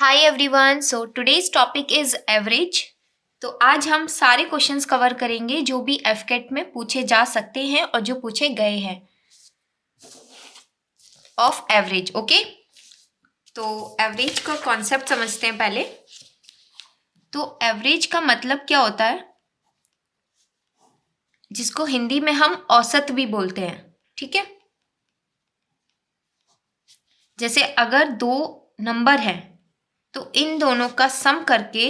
Hi everyone, so today's topic is average. तो आज हम सारे क्वेश्चंस कवर करेंगे जो भी एफकेट में पूछे जा सकते हैं और जो पूछे गए हैं ऑफ एवरेज। ओके, तो एवरेज का कॉन्सेप्ट समझते हैं पहले। तो एवरेज का मतलब क्या होता है, जिसको हिंदी में हम औसत भी बोलते हैं। ठीक है, जैसे अगर दो नंबर हैं तो इन दोनों का सम करके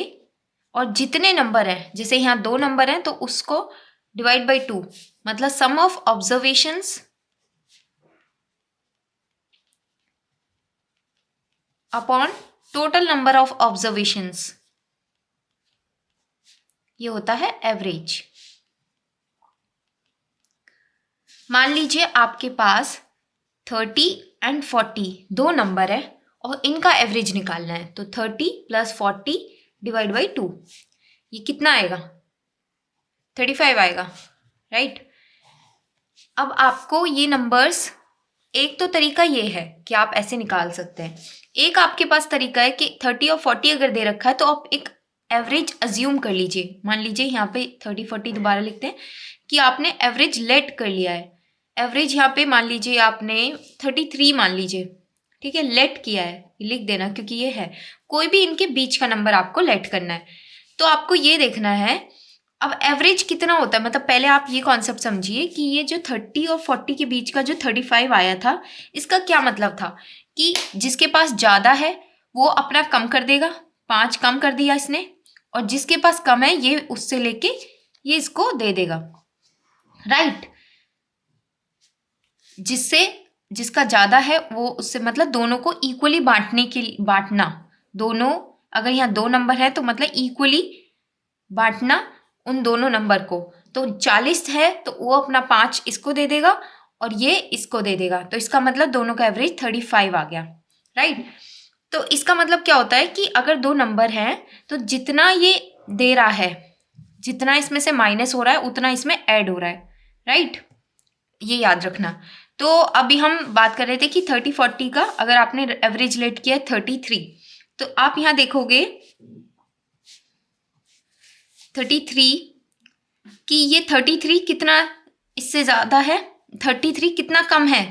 और जितने नंबर हैं, जैसे यहाँ 2 नंबर हैं तो उसको डिवाइड बाई 2, मतलब sum of observations upon total number of observations, ये होता है एवरेज। मान लीजिए आपके पास 30 एंड 40 दो नंबर है और इनका एवरेज निकालना है, तो 30 प्लस 40 डिवाइड बाई 2, ये कितना आएगा? 35 आएगा, राइट। अब आपको ये नंबर्स, एक तो तरीका ये है कि आप ऐसे निकाल सकते हैं, एक आपके पास तरीका है कि 30 और 40 अगर दे रखा है तो आप एक एवरेज अज्यूम कर लीजिए। मान लीजिए यहाँ पे 30 40 दोबारा लिखते हैं कि आपने एवरेज लेट कर लिया है। एवरेज यहाँ पे मान लीजिए आपने 33 मान लीजिए, ठीक है, लेट किया है, लिख देना क्योंकि ये है, कोई भी इनके बीच का नंबर आपको लेट करना है। तो आपको ये देखना है अब एवरेज कितना होता है। मतलब पहले आप ये कॉन्सेप्ट समझिए कि ये जो 30 और 40 के बीच का जो 35 आया था, इसका क्या मतलब था कि जिसके पास ज़्यादा है वो अपना कम कर देगा, 5 कम कर दिया इसने, और जिसके पास कम है ये उससे लेके ये इसको दे देगा, राइट। जिसका ज़्यादा है वो उससे, मतलब दोनों को इक्वली बांटना। दोनों, अगर यहाँ 2 नंबर है तो मतलब इक्वली बांटना उन दोनों नंबर को। तो 40 है तो वो अपना 5 इसको दे देगा और ये इसको दे देगा, तो इसका मतलब दोनों का एवरेज 35 आ गया, राइट। तो इसका मतलब क्या होता है कि अगर 2 नंबर हैं तो जितना ये दे रहा है, जितना इसमें से माइनस हो रहा है उतना इसमें ऐड हो रहा है, राइट, ये याद रखना। तो अभी हम बात कर रहे थे कि 30 40 का अगर आपने एवरेज लेट किया है 33, तो आप यहाँ देखोगे 33 कि ये 33 कितना इससे ज़्यादा है, 33 कितना कम है,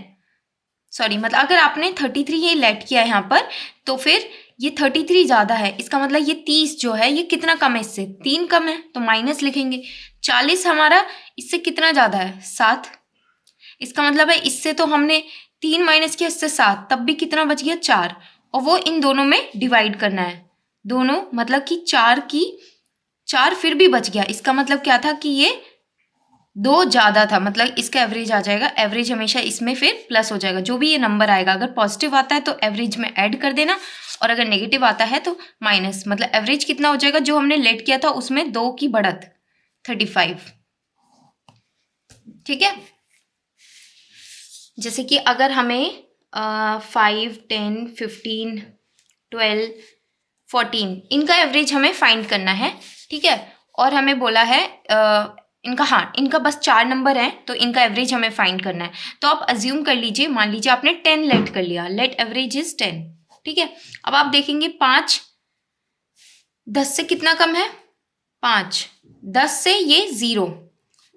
सॉरी, मतलब अगर आपने 33 ये लेट किया है यहाँ पर तो फिर ये 33 ज़्यादा है, इसका मतलब ये 30 जो है ये कितना कम है, इससे 3 कम है तो माइनस लिखेंगे। 40 हमारा इससे कितना ज़्यादा है, 7, इसका मतलब है इससे तो हमने 3 माइनस किया, इससे 7, तब भी कितना बच गया, 4, और वो इन दोनों में डिवाइड करना है, दोनों, मतलब कि 4 फिर भी बच गया, इसका मतलब क्या था कि ये 2 ज़्यादा था, मतलब इसका एवरेज आ जाएगा। एवरेज हमेशा इसमें फिर प्लस हो जाएगा, जो भी ये नंबर आएगा, अगर पॉजिटिव आता है तो एवरेज में ऐड कर देना और अगर नेगेटिव आता है तो माइनस, मतलब एवरेज कितना हो जाएगा, जो हमने लेट किया था उसमें 2 की बढ़त 35, ठीक है। जैसे कि अगर हमें 5 10 15 12 14 इनका एवरेज हमें फाइंड करना है, ठीक है, और हमें बोला है इनका बस 4 नंबर हैं तो इनका एवरेज हमें फाइंड करना है। तो आप अज्यूम कर लीजिए, मान लीजिए आपने 10 लेट कर लिया, लेट एवरेज इज 10, ठीक है। अब आप देखेंगे 5 10 से कितना कम है, 5, 10 से ये 0,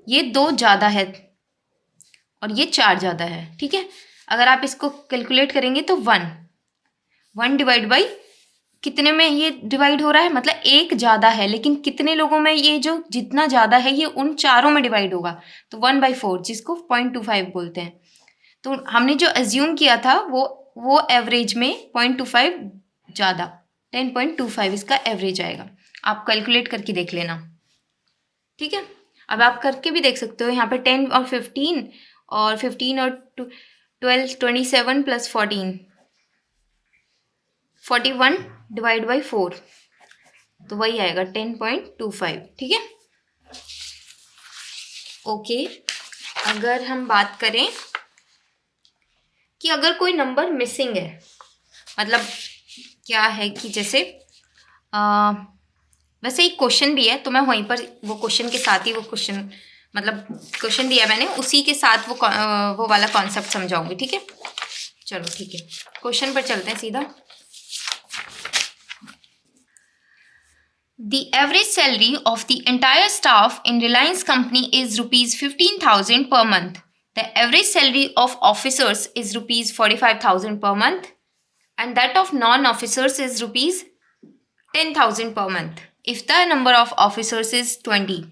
ये 2 ज़्यादा है और ये 4 ज़्यादा है, ठीक है। अगर आप इसको कैलकुलेट करेंगे तो 1 डिवाइड बाई कितने में ये डिवाइड हो रहा है, मतलब 1 ज़्यादा है, लेकिन कितने लोगों में ये जो जितना ज़्यादा है ये उन चारों में डिवाइड होगा, तो 1/4, जिसको 0.25 बोलते हैं। तो हमने जो अज्यूम किया था वो एवरेज में 0.25 ज़्यादा, 10.25 इसका एवरेज आएगा। आप कैलकुलेट करके देख लेना, ठीक है। अब आप करके भी देख सकते हो, यहाँ पे 10 और 15 और 15 और 12 27 प्लस 14 41 डिवाइड बाई 4, तो वही आएगा 10.25, ठीक है। ओके, अगर हम बात करें कि अगर कोई नंबर मिसिंग है, मतलब क्या है कि जैसे वैसे एक क्वेश्चन भी है तो मैं वहीं पर वो क्वेश्चन के साथ ही वो क्वेश्चन, मतलब क्वेश्चन दिया मैंने उसी के साथ वो वाला कॉन्सेप्ट समझाऊंगी, ठीक है। चलो ठीक है, क्वेश्चन पर चलते हैं सीधा। The average salary of the entire staff in Reliance company is rupees 15,000 per month. The average salary of officers is rupees 45,000 per month and that of non-officers is rupees 10,000 per month if the number of officers is 20.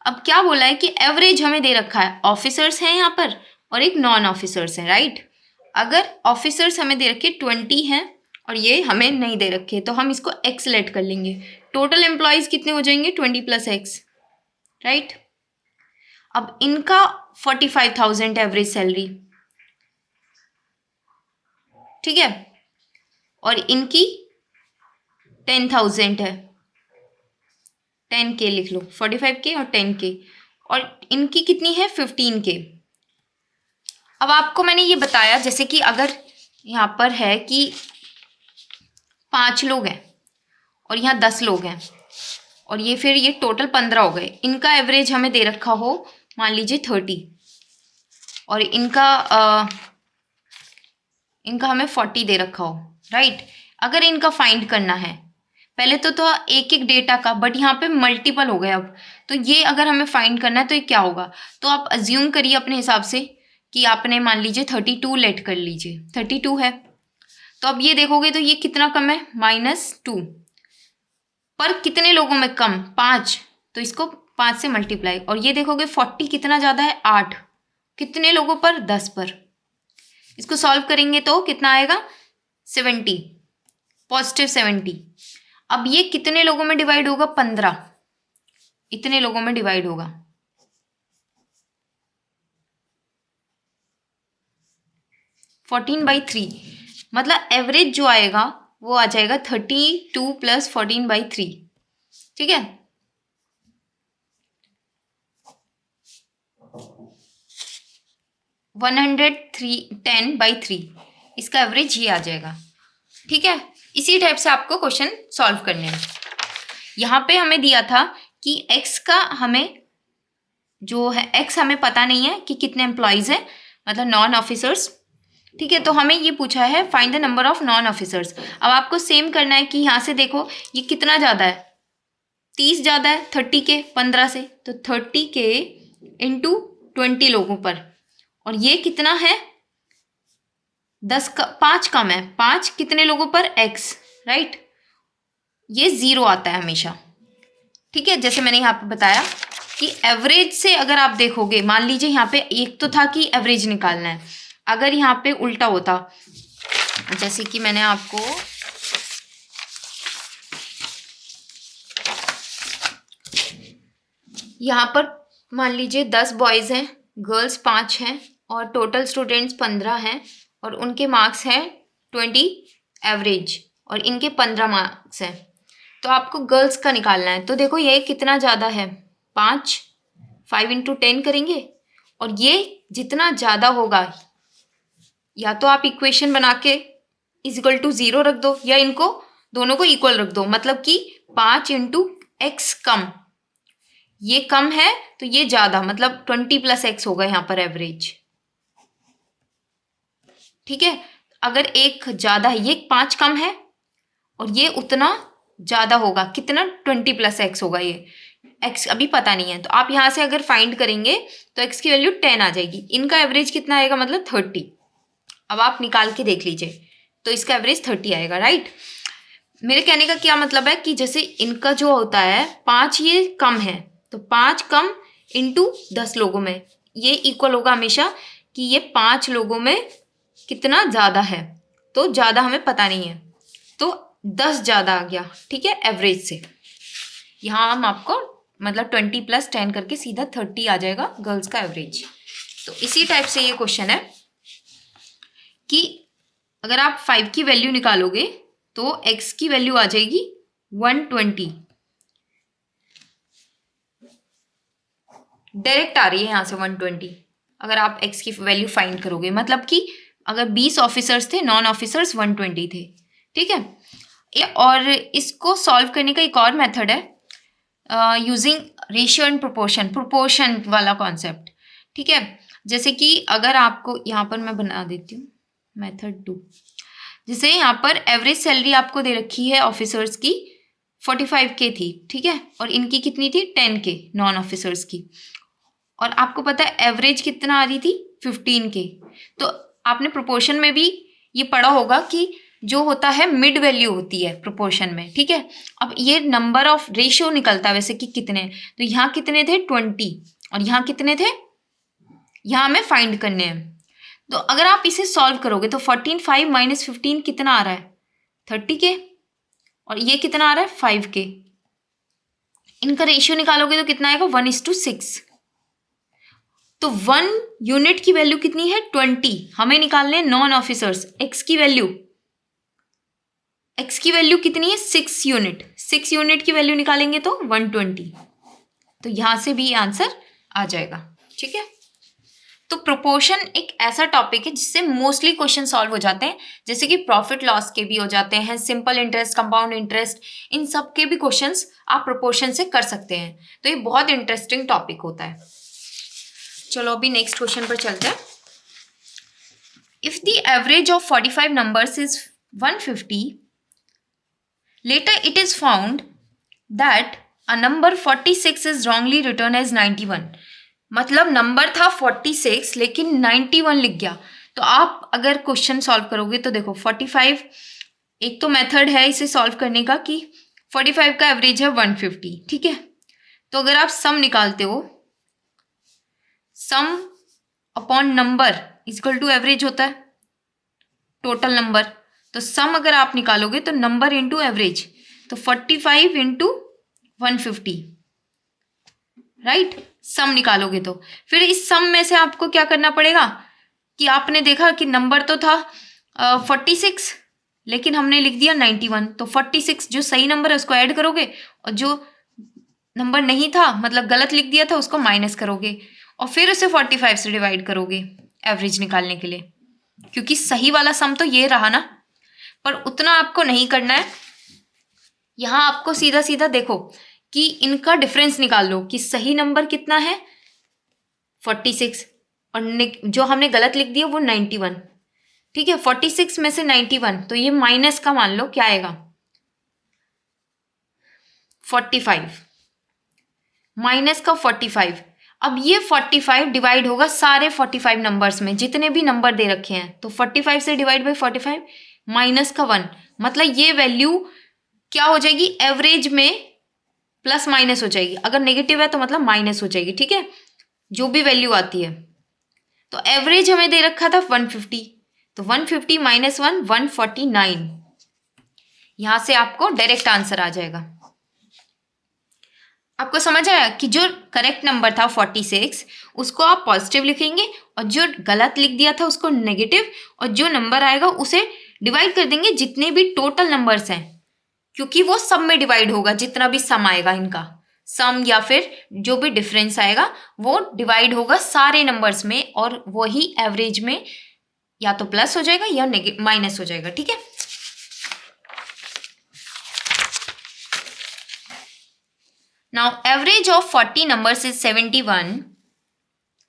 अब क्या बोला है कि average हमें दे रखा है, officers हैं यहाँ पर और एक नॉन ऑफिसर्स हैं, राइट। अगर ऑफिसर्स हमें दे रखे 20 हैं और ये हमें नहीं दे रखे तो हम इसको एक्स लेट कर लेंगे। टोटल एम्प्लॉयज़ कितने हो जाएंगे 20 + x, राइट। अब इनका 45,000 एवरेज सैलरी, ठीक है, और इनकी 10,000 है, 10K लिख लो, 45K और 10K, और इनकी कितनी है 15K। अब आपको मैंने ये बताया जैसे कि अगर यहाँ पर है कि 5 लोग हैं और यहाँ 10 लोग हैं और ये फिर ये टोटल 15 हो गए, इनका एवरेज हमें दे रखा हो मान लीजिए 30 और इनका हमें 40 दे रखा हो, राइट। अगर इनका फाइंड करना है पहले तो एक एक डेटा का, बट यहाँ पे मल्टीपल हो गए अब, तो ये अगर हमें फाइंड करना है तो ये क्या होगा, तो आप अज्यूम करिए अपने हिसाब से कि आपने मान लीजिए 32 लेट कर लीजिए, 32 है, तो अब ये देखोगे तो ये कितना कम है -2, पर कितने लोगों में कम 5, तो इसको 5 से मल्टीप्लाई, और ये देखोगे 40 कितना ज़्यादा है 8, कितने लोगों पर 10 पर, इसको सॉल्व करेंगे तो कितना आएगा 70, +70। अब ये कितने लोगों में डिवाइड होगा 15, इतने लोगों में डिवाइड होगा, (14/3), मतलब एवरेज जो आएगा वो आ जाएगा 32 + 14/3, ठीक है। (110/3), इसका एवरेज ये आ जाएगा, ठीक है। इसी टाइप से आपको क्वेश्चन सॉल्व करने हैं। यहाँ पे हमें दिया था कि x का हमें जो है x हमें पता नहीं है कि कितने एम्प्लॉयज़ हैं, मतलब नॉन ऑफिसर्स, ठीक है। तो हमें ये पूछा है find the number of non officers. अब आपको सेम करना है कि यहाँ से देखो ये कितना ज़्यादा है, 30 ज़्यादा है 30K 15 से, तो 30K × 20 लोगों पर, और ये कितना है 5 कम है, 5 कितने लोगों पर x, राइट, ये 0 आता है हमेशा, ठीक है। जैसे मैंने यहाँ पे बताया कि एवरेज से अगर आप देखोगे, मान लीजिए यहाँ पे एक तो था कि एवरेज निकालना है, अगर यहाँ पे उल्टा होता, जैसे कि मैंने आपको यहाँ पर मान लीजिए 10 बॉयज़ हैं, गर्ल्स 5 हैं और टोटल स्टूडेंट्स 15 हैं और उनके मार्क्स हैं 20 एवरेज और इनके 15 मार्क्स हैं, तो आपको गर्ल्स का निकालना है। तो देखो ये कितना ज़्यादा है 5 × 10 करेंगे, और ये जितना ज़्यादा होगा या तो आप इक्वेशन बना के = 0 रख दो या इनको दोनों को इक्वल रख दो, मतलब कि 5 × x कम, ये कम है तो ये ज़्यादा, मतलब 20 + x होगा यहाँ पर एवरेज, ठीक है। अगर एक ज़्यादा है, ये 5 कम है और ये उतना ज़्यादा होगा, कितना 20 + x होगा, ये x अभी पता नहीं है, तो आप यहाँ से अगर फाइंड करेंगे तो x की वैल्यू 10 आ जाएगी, इनका एवरेज कितना आएगा मतलब 30। अब आप निकाल के देख लीजिए तो इसका एवरेज 30 आएगा, राइट। मेरे कहने का क्या मतलब है कि जैसे इनका जो होता है 5 ये कम है, तो 5 कम × 10 लोगों में, ये इक्वल होगा हमेशा कि ये 5 लोगों में कितना ज़्यादा है, तो ज़्यादा हमें पता नहीं है, तो 10 ज़्यादा आ गया, ठीक है, एवरेज से। यहाँ हम आपको मतलब 20 + 10 करके सीधा 30 आ जाएगा गर्ल्स का एवरेज। तो इसी टाइप से ये क्वेश्चन है कि अगर आप 5 की वैल्यू निकालोगे तो x की वैल्यू आ जाएगी 120, डायरेक्ट आ रही है यहाँ से 120। अगर आप x की वैल्यू फाइंड करोगे, मतलब कि अगर 20 ऑफिसर्स थे, नॉन ऑफिसर्स 120 थे, ठीक है। और इसको सॉल्व करने का एक और मेथड है यूजिंग रेशियो एंड प्रोपोर्शन वाला कॉन्सेप्ट, ठीक है। जैसे कि अगर आपको यहाँ पर मैं बना देती हूँ मेथड 2, जैसे यहाँ पर एवरेज सैलरी आपको दे रखी है ऑफिसर्स की 45K थी, ठीक है, और इनकी कितनी थी 10K नॉन ऑफिसर्स की, और आपको पता है एवरेज कितना आ रही थी 15K। तो आपने प्रोपोर्शन में भी ये पढ़ा होगा कि जो होता है मिड वैल्यू होती है प्रोपोर्शन में, ठीक है। अब ये नंबर ऑफ रेशियो निकलता है वैसे कि कितने, तो यहाँ कितने थे 20 और यहाँ कितने थे, यहाँ हमें फाइंड करने हैं। तो अगर आप इसे सॉल्व करोगे तो 14 5 माइनस 15 कितना आ रहा है 30K, और ये कितना आ रहा है 5K। इनका रेशियो निकालोगे तो कितना आएगा 1:6। तो 1 यूनिट की वैल्यू कितनी है 20, हमें निकालने हैं नॉन ऑफिसर्स। एक्स की वैल्यू कितनी है 6 यूनिट, 6 यूनिट की वैल्यू निकालेंगे तो 120। तो यहां से भी आंसर आ जाएगा, ठीक है। तो प्रोपोर्शन एक ऐसा टॉपिक है जिससे मोस्टली क्वेश्चन सॉल्व हो जाते हैं, जैसे कि प्रॉफिट लॉस के भी हो जाते हैं, सिंपल इंटरेस्ट, कंपाउंड इंटरेस्ट, इन सब के भी क्वेश्चंस आप प्रोपोर्शन से कर सकते हैं। तो ये बहुत इंटरेस्टिंग टॉपिक होता है। चलो अभी नेक्स्ट क्वेश्चन पर चलते हैं। If the average of 45 numbers is 150, later it is found that a number 46 is wrongly written as 91। मतलब नंबर था 46 लेकिन 91 लिख गया। तो आप अगर क्वेश्चन सॉल्व करोगे तो देखो 45, एक तो मेथड है इसे सॉल्व करने का कि 45 का एवरेज है 150, ठीक है। तो अगर आप सम निकालते हो, sum upon number equal to average होता है, टोटल नंबर। तो सम अगर आप निकालोगे तो नंबर इंटू एवरेज, तो 45 इंटू 150, राइट। सम निकालोगे तो फिर इस सम में से आपको क्या करना पड़ेगा कि आपने देखा कि नंबर तो था 46 लेकिन हमने लिख दिया 91, तो 46 जो सही नंबर है उसको ऐड करोगे और जो नंबर नहीं था मतलब गलत लिख दिया था उसको माइनस करोगे और फिर उसे 45 से डिवाइड करोगे एवरेज निकालने के लिए, क्योंकि सही वाला सम तो ये रहा ना। पर उतना आपको नहीं करना है, यहाँ आपको सीधा सीधा देखो कि इनका डिफरेंस निकाल लो कि सही नंबर कितना है 46 और जो हमने गलत लिख दिया वो 91, ठीक है। 46 में से 91, तो ये माइनस का मान लो क्या आएगा 45, माइनस का 45। अब ये 45 डिवाइड होगा सारे 45 नंबर्स में जितने भी नंबर दे रखे हैं, तो 45 से डिवाइड बाई 45 माइनस का 1, मतलब ये वैल्यू क्या हो जाएगी एवरेज में प्लस माइनस हो जाएगी, अगर नेगेटिव है तो मतलब माइनस हो जाएगी, ठीक है, जो भी वैल्यू आती है। तो एवरेज हमें दे रखा था 150, तो 150 माइनस 1 149, यहां से आपको डायरेक्ट आंसर आ जाएगा। आपको समझ आया कि जो करेक्ट नंबर था 46 उसको आप पॉजिटिव लिखेंगे और जो गलत लिख दिया था उसको नेगेटिव, और जो नंबर आएगा उसे डिवाइड कर देंगे जितने भी टोटल नंबर्स हैं, क्योंकि वो सब में डिवाइड होगा, जितना भी सम आएगा इनका सम या फिर जो भी डिफरेंस आएगा वो डिवाइड होगा सारे नंबर्स में और वही एवरेज में या तो प्लस हो जाएगा या माइनस हो जाएगा, ठीक है। Now average of 40 numbers is 71,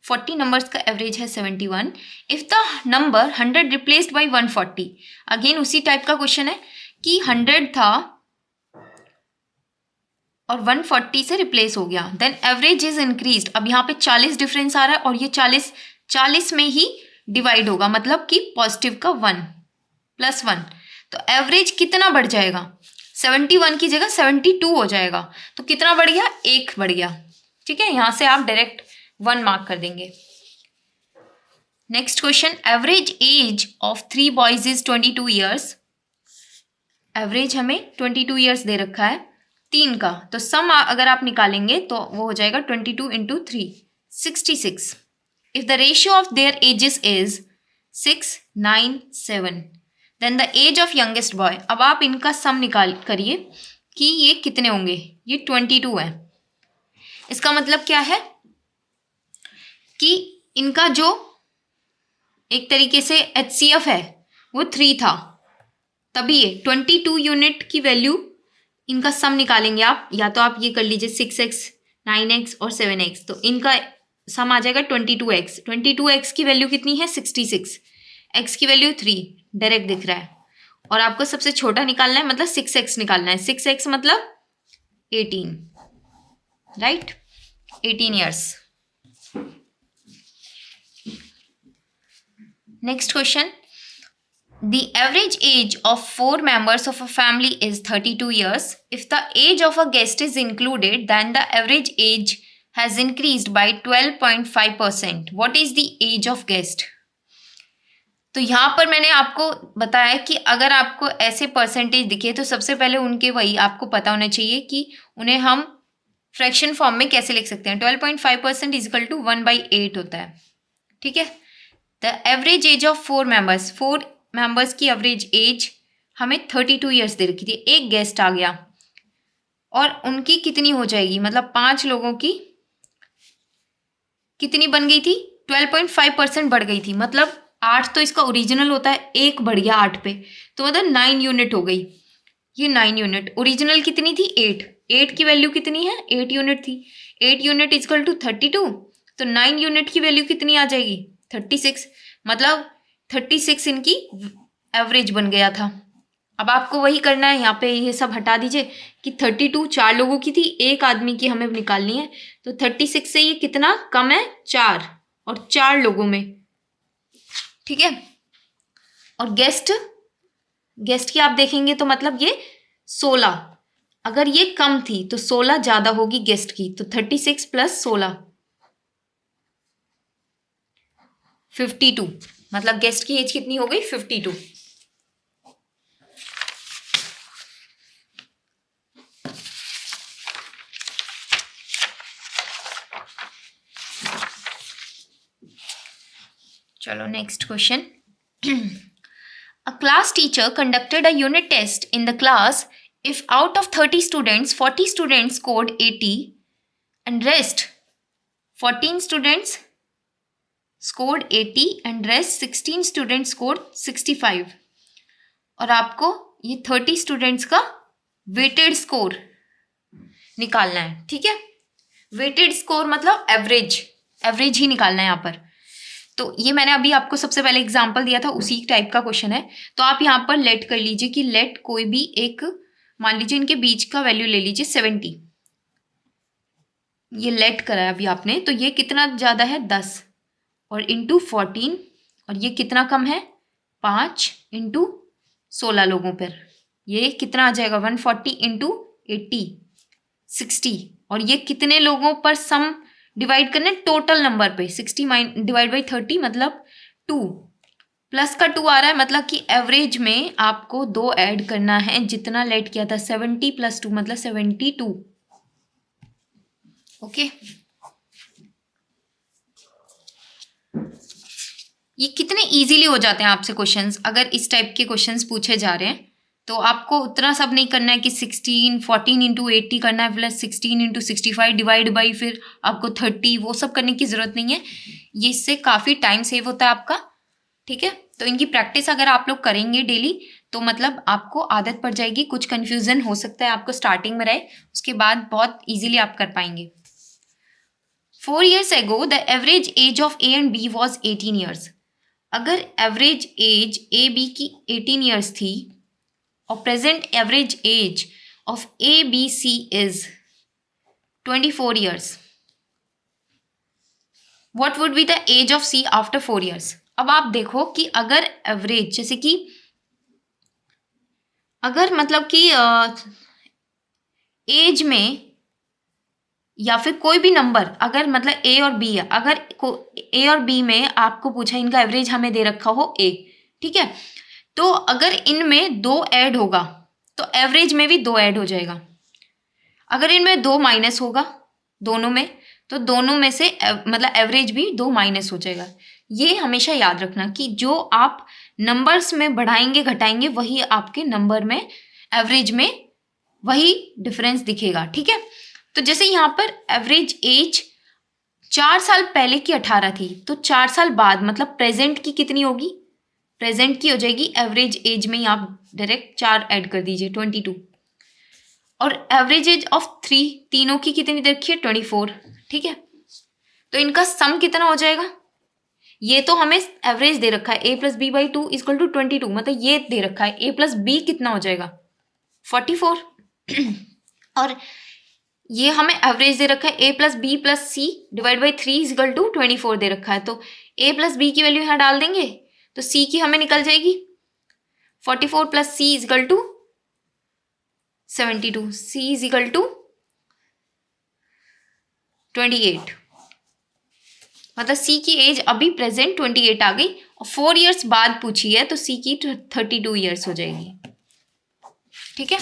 40 numbers का एवरेज है 71। If the number 100 replaced by 140, again उसी टाइप का क्वेश्चन है कि 100 था और 140 से रिप्लेस हो गया, देन एवरेज इज इंक्रीज्ड। अब यहाँ पे 40 डिफरेंस आ रहा है और ये 40 में ही डिवाइड होगा, मतलब कि पॉजिटिव का 1 प्लस 1, तो एवरेज कितना बढ़ जाएगा 71 की जगह 72 हो जाएगा। तो कितना बढ़ गया 1 बढ़ गया, ठीक है। यहाँ से आप डायरेक्ट 1 मार्क कर देंगे। Next question, average age of 3 boys is 22 years. Average हमें 22 ईयर्स दे रखा है 3 का, तो सम अगर आप निकालेंगे तो वो हो जाएगा 22 into 3 66। If the ratio of their ages is 6 9 7, then the age of youngest boy. अब आप इनका सम निकाल करिए कि ये कितने होंगे, ये 22 है। इसका मतलब क्या है कि इनका जो एक तरीके से HCF है वो 3 था, तभी ये 22 यूनिट की वैल्यू इनका सम निकालेंगे आप, या तो आप ये कर लीजिए 6x 9x और 7x, तो इनका सम आ जाएगा 22x। 22x की वैल्यू कितनी है 66, x की वैल्यू 3 डायरेक्ट दिख रहा है, और आपको सबसे छोटा निकालना है मतलब 6x निकालना है। 6x मतलब 18, right? 18 years. Next question. The average age of 4 members of a family is 32 years. If the age of a guest is included, then the average age has increased by 12.5%. What is the age of guest? तो यहाँ पर मैंने आपको बताया कि अगर आपको ऐसे परसेंटेज दिखे तो सबसे पहले उनके वही आपको पता होना चाहिए कि उन्हें हम फ्रैक्शन फॉर्म में कैसे लिख सकते हैं. 12.5% इजिकल टू 1/8 होता है. ठीक है. The average age of 4 members, 4 members की एवरेज एज हमें 32 ईयर्स दे रखी थी. एक गेस्ट आ गया और उनकी कितनी हो जाएगी, मतलब 5 लोगों की कितनी बन गई थी, 12.5% बढ़ गई थी. मतलब 8 तो इसका ओरिजिनल होता है, एक बढ़ गया 8 पे, तो मतलब 9 यूनिट हो गई. ये 9 यूनिट. ओरिजिनल कितनी थी, 8 की वैल्यू कितनी है, 8 यूनिट थी. 8 यूनिट इजकल टू 32, तो 9 यूनिट की वैल्यू कितनी आ जाएगी, 36. मतलब 36 इनकी एवरेज बन गया था. अब आपको वही करना है, यहाँ पे ये सब हटा दीजिए कि 32 4 लोगों की थी, एक आदमी की हमें निकालनी है. तो 36 से ये कितना कम है, 4, और 4 लोगों में. ठीक है. और गेस्ट की आप देखेंगे तो मतलब ये 16, अगर ये कम थी तो 16 ज्यादा होगी गेस्ट की. तो 36 प्लस 16 52, मतलब गेस्ट की एज कितनी हो गई, 52. चलो next question. A class teacher conducted a unit test in the class. If out of 30 students, 40 students scored 80 and rest 14 students scored 80 and rest 16 students scored 65. और आपको ये 30 स्टूडेंट्स का वेटेड स्कोर निकालना है. ठीक है. वेटेड स्कोर मतलब average ही निकालना है यहाँ पर. तो ये मैंने अभी आपको सबसे पहले एग्जाम्पल दिया था, उसी टाइप का क्वेश्चन है. तो आप यहाँ पर लेट कर लीजिए कि लेट कोई भी एक, मान लीजिए इनके बीच का वैल्यू ले लीजिए 70. ये लेट करा है अभी आपने, तो ये कितना ज़्यादा है, 10 और इंटू 14, और ये कितना कम है, 5 इंटू 16 लोगों पर. ये कितना आ जाएगा, 140 इंटू 80 60. और ये कितने लोगों पर सम डिवाइड करने, टोटल नंबर पे. 60 डिवाइड बाई 30 मतलब 2, प्लस का 2 आ रहा है, मतलब कि एवरेज में आपको 2 ऐड करना है जितना लेट किया था. 70 प्लस 2 मतलब 72. ओके. ये कितने इजीली हो जाते हैं आपसे क्वेश्चंस अगर इस टाइप के क्वेश्चंस पूछे जा रहे हैं. तो आपको उतना सब नहीं करना है कि 14 इंटू 80 करना है, प्लस 16 इंटू 65 डिवाइड बाई फिर आपको 30, वो सब करने की ज़रूरत नहीं है. ये इससे काफ़ी टाइम सेव होता है आपका. ठीक है. तो इनकी प्रैक्टिस अगर आप लोग करेंगे डेली तो मतलब आपको आदत पड़ जाएगी. कुछ कन्फ्यूज़न हो सकता है आपको स्टार्टिंग में रहे, उसके बाद बहुत ईजिली आप कर पाएंगे. 4 years ago the average age of A and B was 18 years. अगर एवरेज एज A B की 18 years थी और present average age of ABC is 24 years. What would be the age of C after 4 years? अब आप देखो कि अगर average, जैसे कि अगर मतलब कि एज में या फिर कोई भी नंबर, अगर मतलब A और B है, अगर A और B में आपको पूछा इनका एवरेज हमें दे रखा हो A. ठीक है. तो अगर इनमें 2 ऐड होगा तो एवरेज में भी 2 ऐड हो जाएगा. अगर इनमें 2 माइनस होगा दोनों में, तो दोनों में से मतलब एवरेज भी 2 माइनस हो जाएगा. ये हमेशा याद रखना कि जो आप नंबर्स में बढ़ाएंगे घटाएंगे वही आपके नंबर में एवरेज में वही डिफरेंस दिखेगा. ठीक है. तो जैसे यहाँ पर एवरेज एज 4 साल पहले की 18 थी, तो 4 साल बाद मतलब प्रेजेंट की कितनी होगी, प्रेजेंट की हो जाएगी एवरेज एज में आप डायरेक्ट 4 ऐड कर दीजिए 22. और एवरेज एज ऑफ 3, तीनों की कितनी देखिए 24. ठीक है. तो इनका सम कितना हो जाएगा, ये तो हमें एवरेज दे रखा है A plus B by 2 equal to 22, मतलब ये दे रखा है A प्लस बी कितना हो जाएगा 44. और ये हमें एवरेज दे रखा है A plus B plus C divide by 3 is equal to 24 दे रखा है, तो ए प्लस बी की वैल्यू यहाँ डाल देंगे तो सी की हमें निकल जाएगी 44 plus C equal to 72, C equal to 28, मतलब सी की एज अभी प्रेजेंट 28 आ गई और 4 इयर्स बाद पूछी है तो सी की 32 इयर्स हो जाएगी। ठीक है,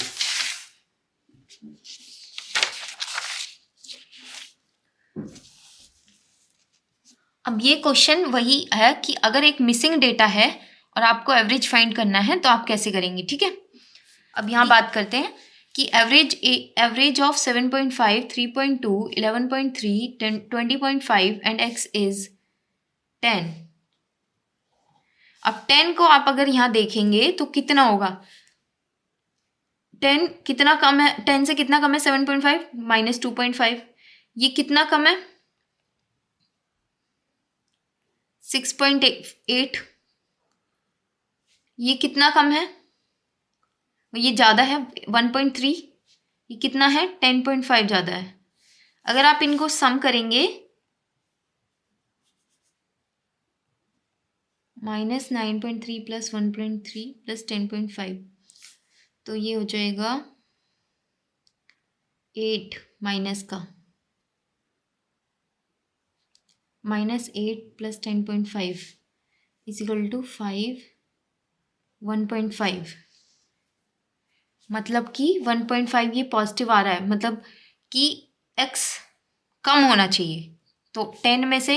अब ये क्वेश्चन वही है कि अगर एक मिसिंग डेटा है और आपको एवरेज फाइंड करना है तो आप कैसे करेंगे। ठीक है, अब यहाँ बात करते हैं कि average of 7.5, 3.2, 11.3, 20.5 and x is 10। अब 10 को आप अगर यहाँ देखेंगे तो कितना होगा, 10 कितना कम है, 10 से कितना कम है 7.5 माइनस 2.5, ये कितना कम है 6.8, ये कितना कम है, ये ज़्यादा है 1.3, ये कितना है 10.5 ज़्यादा है। अगर आप इनको सम करेंगे माइनस 9.3 प्लस 1.3 प्लस 10.5 तो ये हो जाएगा 8 माइनस का माइनस 8 प्लस 10.5 इजिकल टू 5 1.5, मतलब कि 1.5 ये पॉजिटिव आ रहा है, मतलब कि x कम होना चाहिए। तो 10 में से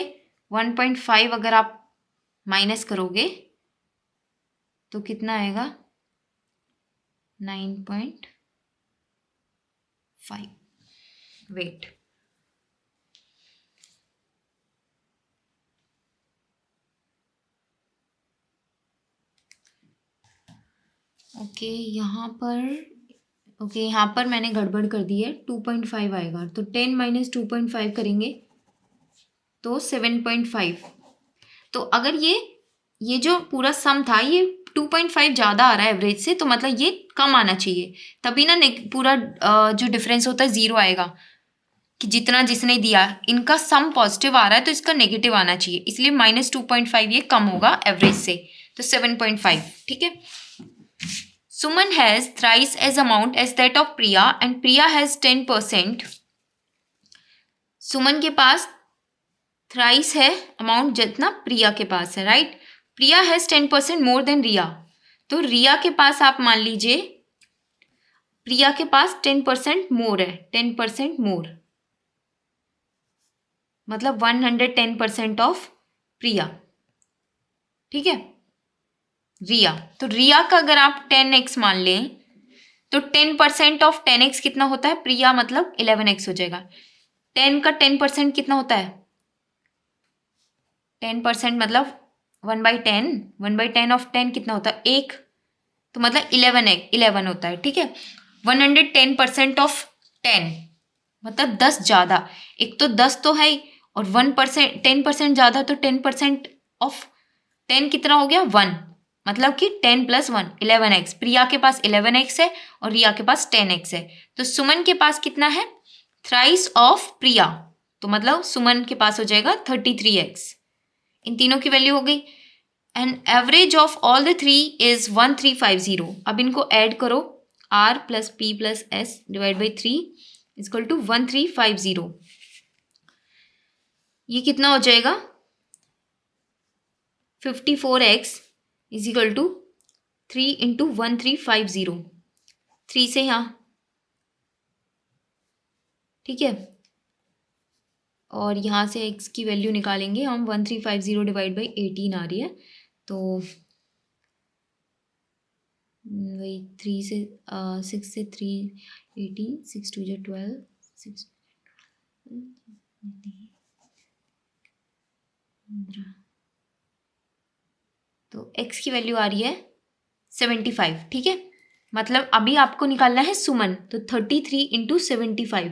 1.5 अगर आप माइनस करोगे तो कितना आएगा 9.5। वेट, यहाँ पर मैंने गड़बड़ कर दी है, 2.5 आएगा तो 10 माइनस 2.5 करेंगे तो 7.5। तो अगर ये जो पूरा सम था ये 2.5 ज़्यादा आ रहा है एवरेज से, तो मतलब ये कम आना चाहिए, तभी ना पूरा जो डिफरेंस होता है ज़ीरो आएगा कि जितना जिसने दिया इनका सम पॉजिटिव आ रहा है तो इसका नेगेटिव आना चाहिए, इसलिए माइनस 2.5 ये कम होगा एवरेज से, तो 7.5। ठीक है, Suman has thrice as amount as that of Priya and Priya has 10%। Suman के पास थ्राइस है अमाउंट जितना प्रिया के पास है, right. Priya has 10% more than Riya, तो रिया के पास आप मान लीजिए प्रिया के पास 10% मोर है, 10% मोर मतलब 110% ऑफ प्रिया। ठीक है, रिया, तो रिया का अगर आप 10x मान लें तो 10% ऑफ 10x कितना होता है, प्रिया मतलब 11x हो जाएगा। 10 का 10% कितना होता है, 10% मतलब 1/10, 1/10 ऑफ 10 कितना होता है, 1, तो मतलब 11 होता है। ठीक है, 110% ऑफ 10 मतलब 10 ज़्यादा, एक तो 10 तो है ही और 1% 10% ज़्यादा, तो 10% ऑफ 10 कितना हो गया 1, मतलब कि 10 प्लस 1 11x। प्रिया के पास 11x है और रिया के पास 10x है, तो सुमन के पास कितना है थ्राइस ऑफ प्रिया, तो मतलब सुमन के पास हो जाएगा 33x। इन तीनों की वैल्यू हो गई and average of all the three is 1350। अब इनको ऐड करो, r plus p plus s divide by 3 equal to 1350। ये कितना हो जाएगा 54x is equal to 3 into 1350, 3 से यहाँ। ठीक है, और यहाँ से x की वैल्यू निकालेंगे हम, 1350 डिवाइड बाई 18 आ रही है, तो वही 3 से 6 से 3 18, 6 2 12, 6 तो x की वैल्यू आ रही है 75। ठीक है, मतलब अभी आपको निकालना है सुमन, तो 33 इंटू 75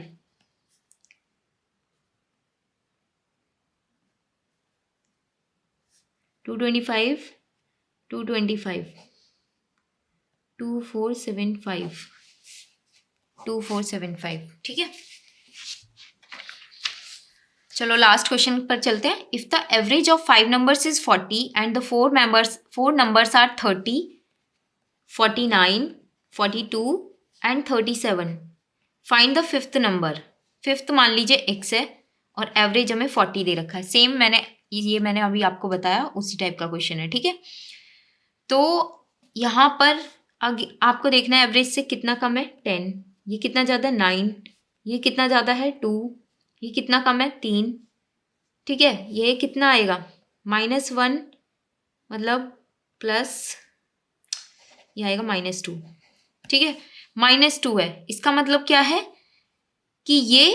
225 225 2475 2475। ठीक है, चलो लास्ट क्वेश्चन पर चलते हैं. If the average of 5 numbers is 40 and the 4 numbers are 30, 49, 42 and 37, find the fifth number. Fifth मान लीजिए x है और एवरेज हमें 40 दे रखा है. सेम मैंने अभी आपको बताया उसी टाइप का क्वेश्चन है. ठीक है, तो यहाँ पर आपको देखना है एवरेज से कितना कम है 10, ये कितना ज़्यादा 9, ये कितना ज़्यादा है 2, ये कितना कम है 3. ठीक है, ये कितना आएगा -1, मतलब प्लस ये आएगा -2. ठीक है, -2 है, इसका मतलब क्या है कि ये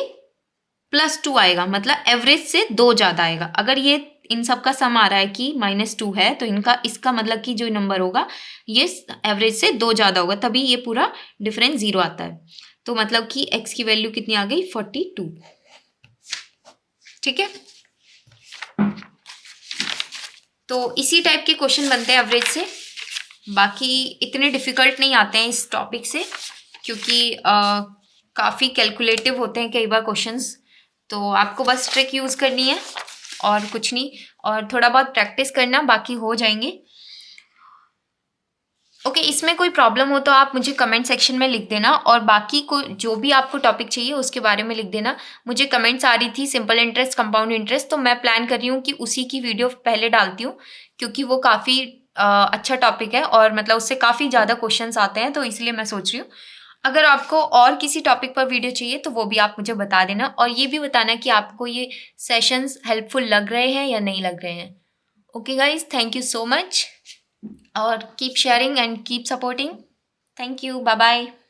+2 आएगा, मतलब एवरेज से 2 ज़्यादा आएगा. अगर ये इन सब का सम आ रहा है कि -2 है तो इसका मतलब कि जो नंबर होगा ये एवरेज से 2 ज़्यादा होगा, तभी ये पूरा डिफरेंस 0 आता है. तो मतलब कि x की वैल्यू कितनी आ गई 42. ठीक है, तो इसी टाइप के क्वेश्चन बनते हैं एवरेज से. बाकी इतने डिफ़िकल्ट नहीं आते हैं इस टॉपिक से, क्योंकि काफ़ी कैलकुलेटिव होते हैं कई बार क्वेश्चंस. तो आपको बस ट्रिक यूज़ करनी है और कुछ नहीं, और थोड़ा बहुत प्रैक्टिस करना, बाकी हो जाएंगे. ओके, इसमें कोई प्रॉब्लम हो तो आप मुझे कमेंट सेक्शन में लिख देना, और बाकी को जो भी आपको टॉपिक चाहिए उसके बारे में लिख देना. मुझे कमेंट्स आ रही थी सिंपल इंटरेस्ट, कंपाउंड इंटरेस्ट, तो मैं प्लान कर रही हूँ कि उसी की वीडियो पहले डालती हूँ, क्योंकि वो काफ़ी अच्छा टॉपिक है और मतलब उससे काफ़ी ज़्यादा क्वेश्चंस आते हैं, तो इसलिए मैं सोच रही हूँ. अगर आपको और किसी टॉपिक पर वीडियो चाहिए तो वो भी आप मुझे बता देना, और ये भी बताना कि आपको ये सेशंस हेल्पफुल लग रहे हैं या नहीं लग रहे हैं. Okay guys, thank you so much, और keep sharing and keep supporting. Thank you. Bye bye.